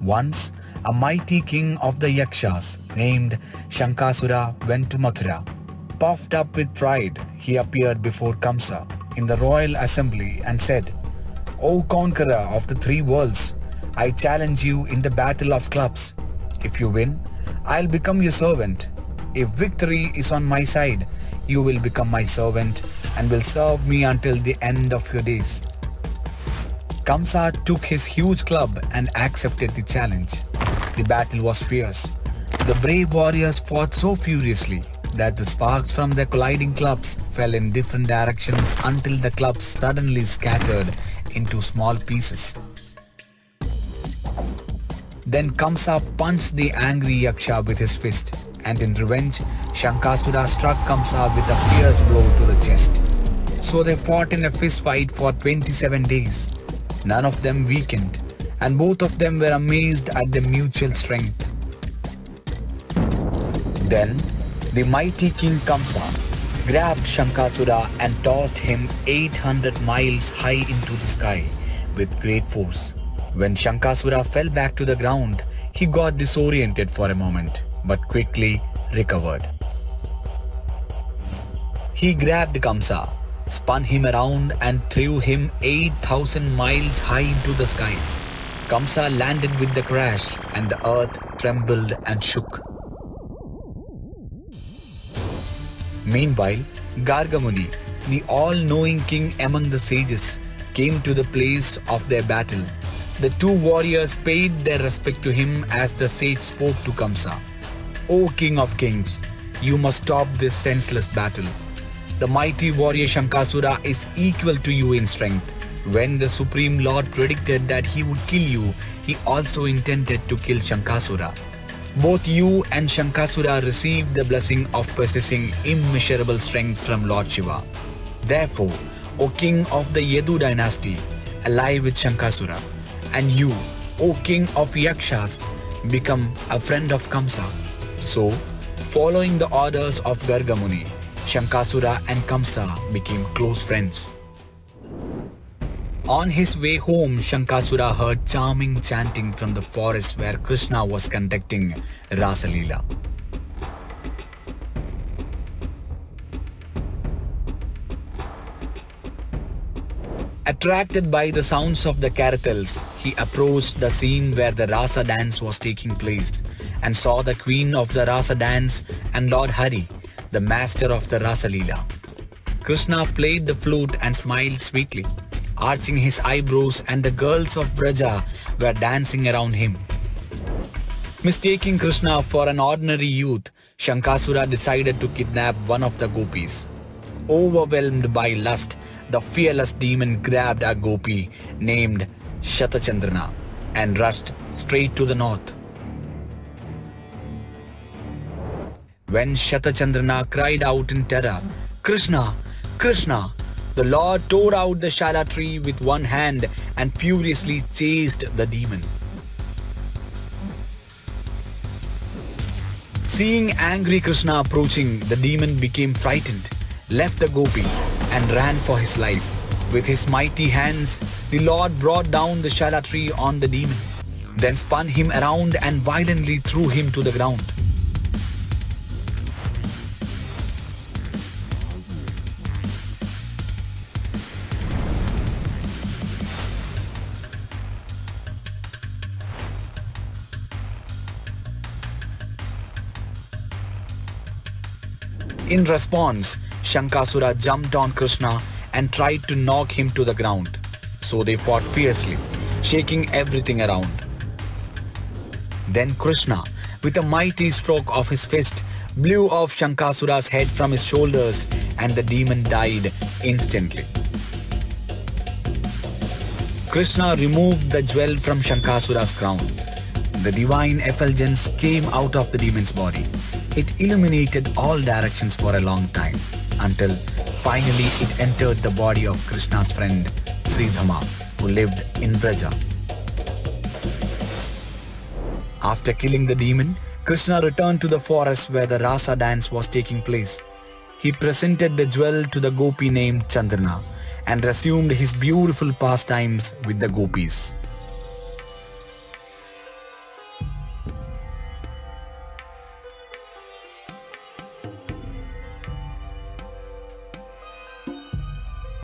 Once, a mighty king of the Yakshas named Śaṅkhāsura went to Mathura. Puffed up with pride, he appeared before Kamsa in the royal assembly and said, "O conqueror of the three worlds, I challenge you in the battle of clubs. If you win, I'll become your servant. If victory is on my side, you will become my servant and will serve me until the end of your days." Kamsa took his huge club and accepted the challenge. The battle was fierce. The brave warriors fought so furiously that the sparks from their colliding clubs fell in different directions until the clubs suddenly scattered into small pieces. Then Kamsa punched the angry Yaksha with his fist, and in revenge, Śaṅkhāsura struck Kamsa with a fierce blow to the chest. So they fought in a fist fight for 27 days. None of them weakened, and both of them were amazed at their mutual strength. Then, the mighty King Kamsa grabbed Śaṅkhāsura and tossed him 800 miles high into the sky with great force. When Śaṅkhāsura fell back to the ground, he got disoriented for a moment, but quickly recovered. He grabbed Kamsa, spun him around and threw him 8,000 miles high into the sky. Kamsa landed with the crash and the earth trembled and shook. Meanwhile, Gargamuni, the all-knowing king among the sages, came to the place of their battle. The two warriors paid their respect to him as the sage spoke to Kamsa. "O King of Kings, you must stop this senseless battle. The mighty warrior Śaṅkhāsura is equal to you in strength. When the Supreme Lord predicted that he would kill you, he also intended to kill Śaṅkhāsura. Both you and Śaṅkhāsura received the blessing of possessing immeasurable strength from Lord Shiva. Therefore, O King of the Yadu dynasty, ally with Śaṅkhāsura, and you, O King of Yakshas, become a friend of Kamsa." So, following the orders of Gargamuni, Śaṅkhāsura and Kamsa became close friends. On his way home, Śaṅkhāsura heard charming chanting from the forest where Krishna was conducting Rasa Leela. Attracted by the sounds of the carousels, he approached the scene where the Rasa dance was taking place and saw the queen of the Rasa dance and Lord Hari, the master of the Rasa Leela. Krishna played the flute and smiled sweetly, arching his eyebrows, and the girls of Vraja were dancing around him. Mistaking Krishna for an ordinary youth, Śaṅkhāsura decided to kidnap one of the gopis. Overwhelmed by lust, the fearless demon grabbed a gopi named Shatachandrana and rushed straight to the north. When Shatachandrana cried out in terror, "Krishna! Krishna!" the Lord tore out the shala tree with one hand and furiously chased the demon. Seeing angry Krishna approaching, the demon became frightened, left the gopi and ran for his life. With his mighty hands, the Lord brought down the shala tree on the demon, then spun him around and violently threw him to the ground. In response, Śaṅkhāsura jumped on Krishna and tried to knock him to the ground. So they fought fiercely, shaking everything around. Then Krishna, with a mighty stroke of his fist, blew off Śaṅkhāsura's head from his shoulders, and the demon died instantly. Krishna removed the jewel from Śaṅkhāsura's crown. The divine effulgence came out of the demon's body. It illuminated all directions for a long time, until finally it entered the body of Krishna's friend Sridhama, who lived in Vraja. After killing the demon, Krishna returned to the forest where the Rasa dance was taking place. He presented the jewel to the gopi named Chandrana and resumed his beautiful pastimes with the gopis.